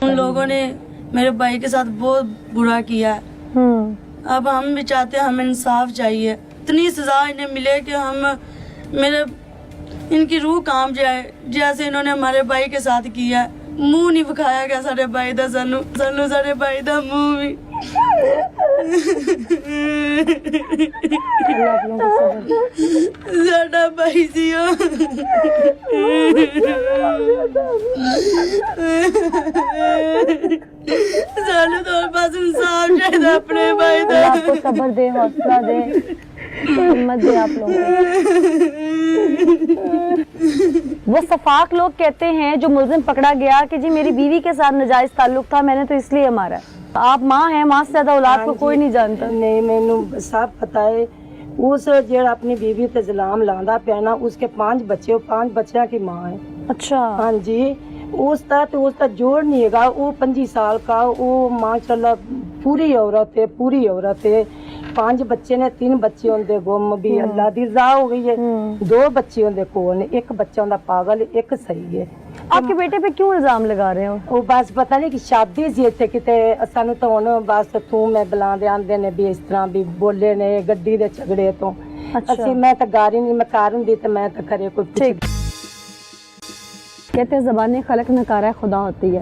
उन लोगों ने मेरे भाई के साथ बहुत बुरा किया है। अब हम भी चाहते हैं, हमें इंसाफ चाहिए, इतनी सजा इन्हें मिले कि इनकी रूह कांप जाए, जैसे इन्होंने हमारे भाई के साथ किया है। मुंह नहीं विखाया गया सारे भाई दा, सानू सारे भाई दा मुंह भी। साडा भाई सी सानू तो बस इंसाफ चाहिए अपने भाई दा। आपको सब्र दे, हौसला दे, हिम्मत दे आप लोगों को। वो सफाक लोग कहते हैं जो मुलजिम पकड़ा गया कि जी मेरी बीवी के साथ नाजायज ताल्लुक था, मैंने तो इसलिए मारा। आप माँ हैं, माँ से ज्यादा औलाद को कोई नहीं जानता। नहीं, मैनू सब पता है। उस जेड़ा अपनी बीवी ते इल्जाम लांदा पिया ना, उसके 5 बच्चे, 5 बच्चों की माँ है। अच्छा। हाँ जी, उसका जोड़ नहीं है। वो 25 साल का, वो माशाल्लाह पूरी औरत है। 5 बच्चे ने, 3 बच्चे उनके गुम भी, अल्लाह दी रज़ा हो गई है। 2 बच्चे उनके कोल ने, 1 बच्चा उनका पागल, 1 सही है। आपके बेटे पे क्यों इल्जाम लगा रहे हो? वो बस पता नहीं कि शादी सी इत्थे किते, सानू तो हुण बस तू मैं बुलांदे आंदे ने भी इस तरह भी बोले ने गड्डी दे झगड़े तो। अच्छा। मैं तो गारी नहीं, मैं कारण दी तो मैं तो करे कोई। ठीक। कहते हैं ज़बान खलक नकारा खुदा होती है।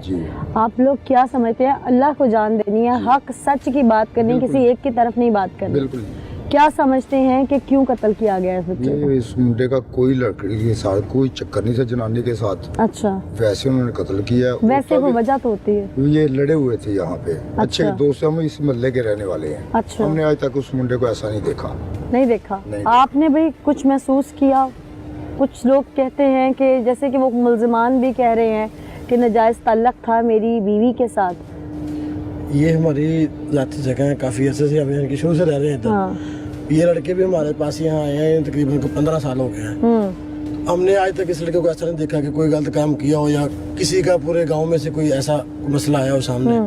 आप लोग क्या समझते हैं? अल्लाह को जान देनी है, हक सच की बात करनी, किसी एक की तरफ नहीं बात करनी। बिल्कुल। क्या समझते हैं कि क्यों कत्ल किया गया है बच्चे को? इस मुंडे का कोई लड़की के साथ कोई चक्कर नहीं था, जनानी के साथ। अच्छा। वैसे उन्होंने कत्ल किया। वैसे कोई वजह तो होती है। ये लड़े हुए थे यहाँ पे। अच्छा। अच्छे दोस्त, हम इस मोहल्ले के रहने वाले हैं। अच्छा। हमने आज तक उस मुंडे को ऐसा नहीं देखा। नहीं देखा। नहीं। आपने भाई कुछ महसूस किया? कुछ लोग कहते हैं कि जैसे कि वो मुलजिमान भी कह रहे हैं कि नाजायज ताल्लुक था मेरी बीवी के साथ। ये हमारी जाती जगह है, काफ़ी अरसे से हम यहाँ की शुरू से रह रहे हैं। हाँ। ये लड़के भी हमारे पास यहाँ आए हैं, तकरीबन 15 साल हो गए हैं। हमने आज तक इस लड़के को ऐसा नहीं देखा कि कोई गलत काम किया हो या किसी का पूरे गांव में से कोई ऐसा मसला आया हो सामने।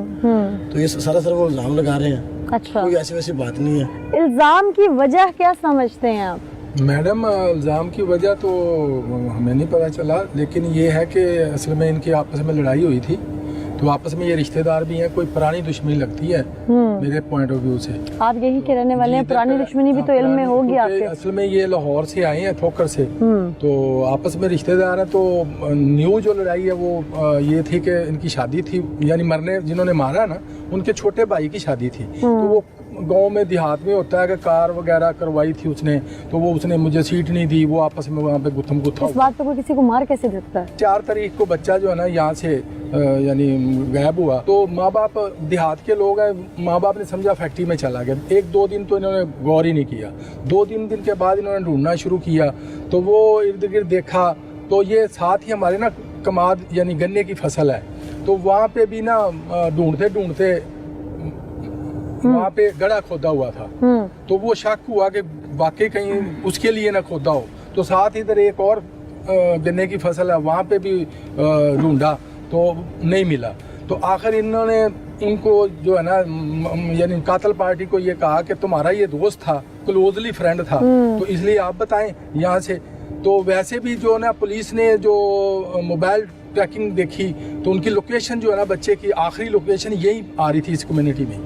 तो ये सारा वो इल्जाम लगा रहे हैं। अच्छा। कोई ऐसी वैसी बात नहीं है। इल्जाम की वजह क्या समझते हैं आप? मैडम, इल्ज़ाम की वजह तो हमें नहीं पता चला, लेकिन ये है कि असल में इनकी आपस में लड़ाई हुई थी, तो आपस में ये रिश्तेदार भी हैं, कोई पुरानी दुश्मनी लगती है मेरे पॉइंट ऑफ व्यू से। आप यही के रहने वाले हैं, पुरानी दुश्मनी भी तो इल्म में होगी आपके। असल में ये लाहौर से आए हैं, ठोकर से, तो आपस में रिश्तेदार हैं। तो न्यू जो लड़ाई है वो ये थी कि इनकी शादी थी, यानी मरने जिन्होंने मारा ना उनके छोटे भाई की शादी थी। तो वो गांव में देहात में होता है कि कार वगैरह करवाई थी उसने, तो वो उसने मुझे सीट नहीं दी, वो आपस में वहाँ पे गुत्थम गुत्था। इस बात पे कोई किसी को मार कैसे देता है? 4 तारीख को बच्चा जो है ना यहाँ से यानी गायब हुआ, तो माँ बाप देहात के लोग हैं, माँ बाप ने समझा फैक्ट्री में चला गया। 1-2 दिन तो इन्होंने गौर ही नहीं किया। 2-3 दिन के बाद इन्होंने ढूंढना शुरू किया, तो वो इर्द गिर्द देखा, तो ये साथ ही हमारे ना कमाद यानी गन्ने की फसल है, तो वहाँ पे भी ना ढूंढते ढूंढते वहाँ पे गड़ा खोदा हुआ था। तो वो शक हुआ कि वाकई कहीं उसके लिए ना खोदा हो, तो साथ इधर एक और गन्ने की फसल है, वहाँ पे भी ढूंढा तो नहीं मिला। तो आखिर इन्होंने उनको जो है ना यानी कातल पार्टी को ये कहा कि तुम्हारा ये दोस्त था, क्लोजली फ्रेंड था, तो इसलिए आप बताएं यहाँ से। तो वैसे भी जो ना पुलिस ने जो मोबाइल ट्रैकिंग देखी, तो उनकी लोकेशन जो है ना बच्चे की आखिरी लोकेशन यही आ रही थी इस कम्युनिटी में,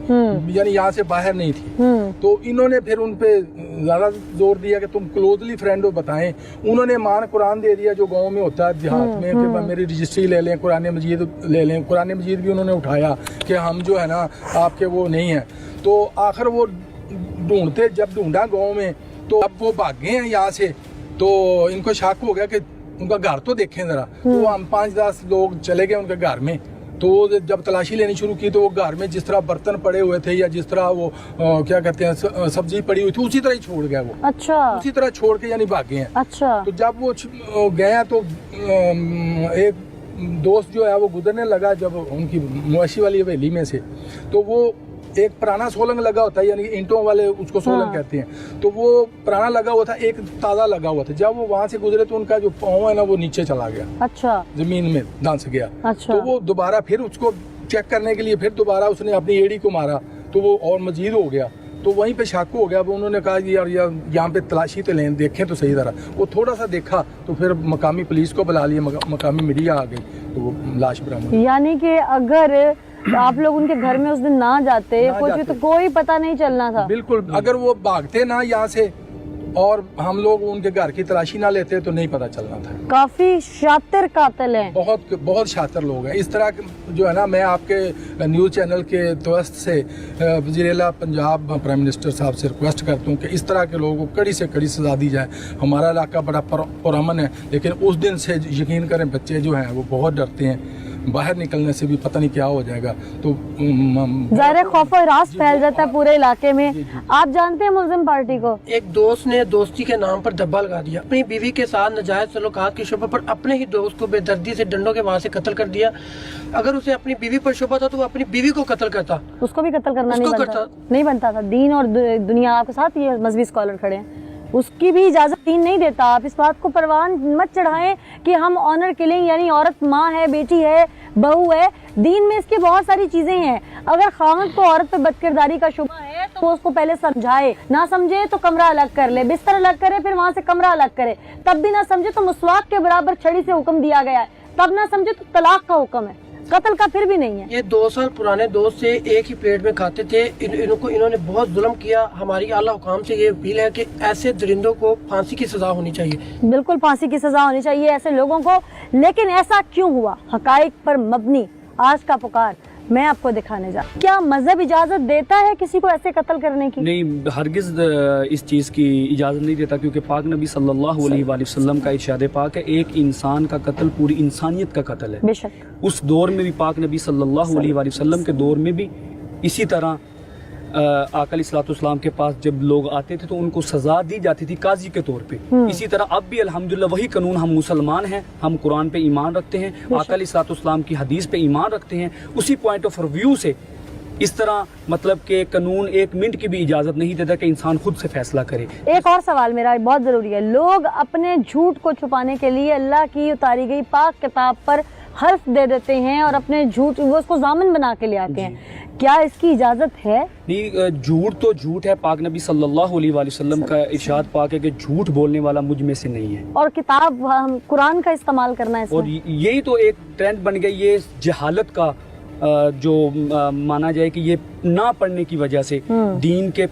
यानी यहाँ से बाहर नहीं थी। तो इन्होंने फिर उन पे ज़्यादा जोर दिया कि तुम क्लोजली फ्रेंड हो, बताएं। उन्होंने मान कुरान दे दिया जो गांव में होता है देहात में, कि मेरी रजिस्ट्री ले लें, कुरान मजीद ले लें। कुरान मजीद भी उन्होंने उठाया कि हम जो है ना आपके वो नहीं है। तो आखिर वो ढूंढते, जब ढूंढा गाँव में, तो अब वो भागे हैं यहाँ से, तो इनको शक हो गया कि उनका घर तो देखें जरा। तो हम 5-10 लोग चले गए उनके घर में, तो जब तलाशी लेनी शुरू की तो वो घर में जिस तरह बर्तन पड़े हुए थे या जिस तरह वो क्या कहते हैं सब्जी पड़ी हुई थी, उसी तरह ही छोड़ गया वो। अच्छा। उसी तरह छोड़ के यानी भागे हैं। अच्छा। तो जब वो गया तो एक दोस्त जो है वो गुजरने लगा जब उनकी मुआशी वाली हवेली में से, तो वो एक पुराना सोलंग लगा होता है, यानी ईंटों वाले उसको सोलंग कहते हैं, तो वो पुराना लगा हुआ था, एक ताज़ा लगा हुआ था। जब वो वहाँ से गुजरे तो उनका जो पाँव है ना वो नीचे चला गया। अच्छा। जमीन में धंस गया। अच्छा। तो वो दोबारा फिर उसको चेक करने के लिए फिर दोबारा उसने अपनी एड़ी को मारा, तो वो और मजीद हो गया। तो वहीं पे शक हो गया। उन्होंने कहा कि यार यहाँ पे तलाशी तो लें, देखें तो सही तरह। वो थोड़ा सा देखा तो फिर मकामी पुलिस को बुला लिया, मकामी मीडिया आ गई, तो वो लाश बरामद। यानी कि अगर आप लोग उनके घर में उस दिन ना जाते कुछ भी तो कोई पता नहीं चलना था। बिल्कुल, अगर वो भागते ना यहाँ से और हम लोग उनके घर की तलाशी ना लेते तो नहीं पता चलना था। काफी शातिर कातिल हैं। बहुत बहुत शातिर लोग हैं। इस तरह जो है ना, मैं आपके न्यूज़ चैनल के दोस्त से वज़ीर-ए-आला पंजाब प्राइम मिनिस्टर साहब से रिक्वेस्ट करता हूँ कि इस तरह के लोगों को कड़ी से कड़ी सज़ा दी जाए। हमारा इलाका बड़ा पुरअमन है, लेकिन उस दिन से यकीन करें बच्चे जो हैं वो बहुत डरते हैं, बाहर निकलने से भी पता नहीं क्या हो जाएगा। तो ज़ाहिर खौफ और रास फैल जाता है पूरे इलाके में। आप जानते हैं मुल्ज़िम पार्टी को? एक दोस्त ने दोस्ती के नाम पर धब्बा लगा दिया, अपनी बीवी के साथ नाजायज सलूकात की शुबा पर अपने ही दोस्त को बेदर्दी से डंडों के वहां से कत्ल कर दिया। अगर उसे अपनी बीवी पर शुबा था तो वो अपनी बीवी को कत्ल करता। उसको भी कत्ल करना नहीं बनता था। दीन और दुनिया आपके साथ, ये मजहबी स्कॉलर खड़े हैं, उसकी भी इजाजत दीन नहीं देता। आप इस बात को परवान मत चढ़ाएं कि हम ऑनर किलिंग, यानी औरत माँ है, बेटी है, बहू है। दीन में इसकी बहुत सारी चीजें हैं। अगर खामद को औरत पर बदकिरदारी का शुबा है तो वो उसको पहले समझाए, ना समझे तो कमरा अलग कर ले, बिस्तर अलग करे, फिर वहां से कमरा अलग करे। तब भी ना समझे तो मुसवाक के बराबर छड़ी से हुक्म दिया गया है। तब ना समझे तो तलाक का हुक्म है, कत्ल का फिर भी नहीं है। ये 2 साल पुराने दोस्त से एक ही प्लेट में खाते थे। इन्होंने बहुत जुल्म किया। हमारी आला हुकाम से ये अपील है कि ऐसे दरिंदों को फांसी की सजा होनी चाहिए। बिल्कुल फांसी की सजा होनी चाहिए ऐसे लोगों को। लेकिन ऐसा क्यों हुआ? हकाइक पर मबनी आज का पुकार मैं आपको दिखाने जा। क्या मजहब इजाजत देता है किसी को ऐसे कत्ल करने की? नहीं, हरगिज इस चीज़ की इजाज़त नहीं देता, क्योंकि पाक नबी सल्लल्लाहु अलैहि वसल्लम का इरशाद पाक है, एक इंसान का कत्ल पूरी इंसानियत का कत्ल है। बेशक उस दौर में भी पाक नबी सल्लल्लाहु अलैहि वसल्लम के दौर में भी इसी तरह आका अलैहिस्सलाम के पास जब लोग आते थे तो उनको सजा दी जाती थी काजी के तौर पे। इसी तरह अब भी अल्हम्दुलिल्लाह वही कानून, हम मुसलमान हैं, हम कुरान पे ईमान रखते हैं, आका अलैहिस्सलाम की हदीस पे ईमान रखते हैं। उसी पॉइंट ऑफ व्यू से इस तरह मतलब कि कानून 1 मिनट की भी इजाजत नहीं देता कि इंसान खुद से फैसला करे। एक और सवाल मेरा बहुत जरूरी है। लोग अपने झूठ को छुपाने के लिए अल्लाह की उतारी गई पाक किताब पर हर्फ दे देते हैं और अपने झूठ वो उसको जामिन बना के ले आते हैं। क्या इसकी इजाजत है? नहीं, झूठ तो झूठ है। पाक नबी सल्लल्लाहु अलैहि वसल्लम का इरशाद पाक है कि झूठ बोलने वाला मुझ में से नहीं है। और किताब हम कुरान का इस्तेमाल करना है इसमें। और यही तो एक ट्रेंड बन गई, ये जहालत का जो माना जाए कि ये ना पढ़ने की वजह से, दीन के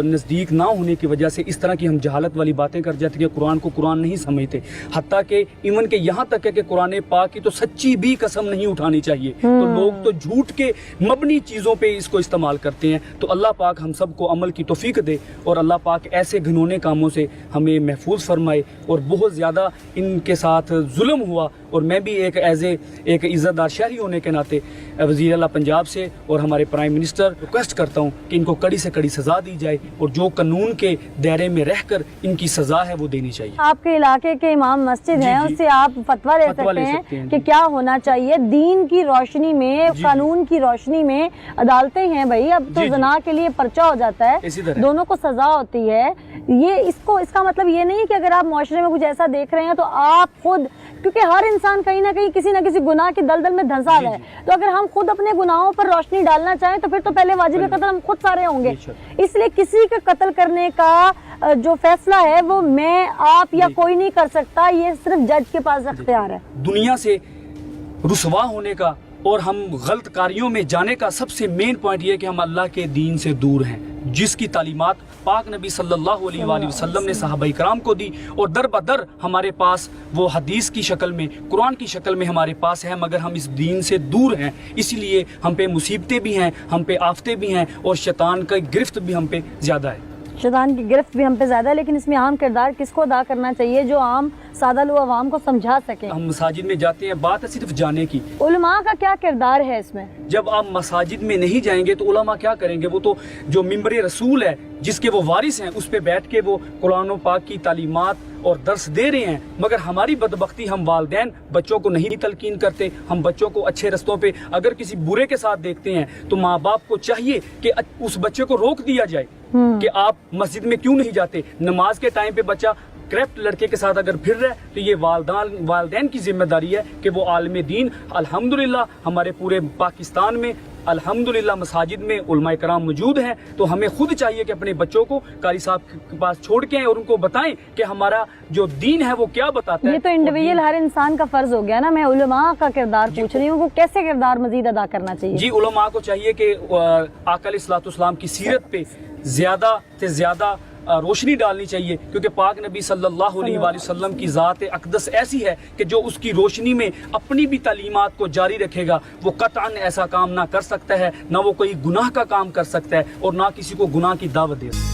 नज़दीक ना होने की वजह से इस तरह की हम जहालत वाली बातें कर जाते हैं कि कुरान को कुरान नहीं समझते। हत्ता कि इवन के यहाँ तक है कि कुरान पाक की तो सच्ची भी कसम नहीं उठानी चाहिए। तो लोग तो झूठ के मबनी चीज़ों पे इसको इस्तेमाल करते हैं। तो अल्लाह पाक हम सबको अमल की तौफीक दे और अल्लाह पाक ऐसे घिनौने कामों से हमें महफूज फरमाए। और बहुत ज़्यादा इनके साथ जुल्म हुआ और मैं भी एक इज़्ज़तदार शहरी होने के नाते वज़ीर-ए-आला पंजाब से और हमारे प्राइम मिनिस्टर रिक्वेस्ट करता हूँ कि इनको कड़ी से कड़ी सजा दी जाए और जो कानून के दायरे में रहकर इनकी सजा है वो देनी चाहिए। आपके इलाके के इमाम मस्जिद हैं, उससे आप फतवा ले सकते हैं कि क्या होना चाहिए दीन की रोशनी में, कानून की रोशनी में। अदालतें हैं भाई, अब तो ज़ना के लिए पर्चा हो जाता है, दोनों को सजा होती है। ये इसका मतलब ये नहीं कि अगर आप मुआशरे में कुछ ऐसा देख रहे हैं तो आप खुद, क्योंकि हर इंसान कहीं ना कहीं किसी न किसी गुनाह की दलदल में धंसा है, तो अगर हम खुद अपने गुनाहों पर रोशनी डालना चाहें तो फिर तो पहले वाजिब कत्ल हम खुद सारे होंगे। इसलिए किसी का कत्ल करने का जो फैसला है वो मैं, आप या कोई नहीं कर सकता, ये सिर्फ जज के पास अख्तियार है। दुनिया से रुसवा होने का और हम गलत कार्यों में जाने का सबसे मेन पॉइंट ये है कि हम अल्लाह के दीन से दूर हैं, जिसकी तालीमात पाक नबी सल्लल्लाहु अलैहि वसल्लम ने सहाबा इकराम को दी और दर बदर हमारे पास वो हदीस की शक्ल में, कुरान की शक्ल में हमारे पास है, मगर हम इस दीन से दूर हैं। इसलिए हम पे मुसीबतें भी हैं, हम पे आफतें भी हैं और शैतान का गिरफ्त भी हम पे ज़्यादा है। शैतान की गिरफ्त भी हम पे ज़्यादा है, लेकिन इसमें अहम किरदार किसको अदा करना चाहिए जो आम सादा लो अवाम को समझा सके। हम मसाजिद में जाते हैं, बात है सिर्फ जाने की। उलमा का क्या किरदार है इसमें? जब आप मसाजिद में नहीं जाएंगे तो उलमा क्या करेंगे? वो तो जो मिंबर रसूल है, जिसके वो वारिस हैं, उस पे बैठ के वो कुरान पाक की तालीमात और दर्स दे रहे हैं। मगर हमारी बदबख्ती, हम वालिदैन बच्चों को नहीं तलकीन करते, हम बच्चों को अच्छे रस्तों पे अगर किसी बुरे के साथ देखते हैं तो माँ बाप को चाहिए कि उस बच्चे को रोक दिया जाए कि आप मस्जिद में क्यों नहीं जाते। नमाज के टाइम पे बच्चा करप्ट लड़के के साथ अगर फिर रहा है तो ये वालदैन की जिम्मेदारी है कि वो आलम दीन, अल्हम्दुलिल्लाह हमारे पूरे पाकिस्तान में अल्हम्दुलिल्लाह मसाजिद में उलमाए कराम मौजूद हैं, तो हमें खुद चाहिए कि अपने बच्चों को कारी साहब के पास छोड़ के आएं और उनको बताएं कि हमारा जो दीन है वो क्या बताता है। ये तो इंडिविजुअल हर इंसान का फर्ज हो गया ना। मैं उलमा का किरदार पूछ रही हूँ, वो कैसे किरदार मजीद अदा करना चाहिए? जी, उलमा को चाहिए कि आका अलैहिस्सलाम की सीरत पे ज्यादा से ज्यादा रोशनी डालनी चाहिए, क्योंकि पाक नबी सल्लल्लाहु अलैहि वसल्लम की ज़ात अक़दस ऐसी है कि जो उसकी रोशनी में अपनी भी तालीमात को जारी रखेगा वो कतअन ऐसा काम ना कर सकता है, ना वो कोई गुनाह का काम कर सकता है और ना किसी को गुनाह की दावत दे सकता है।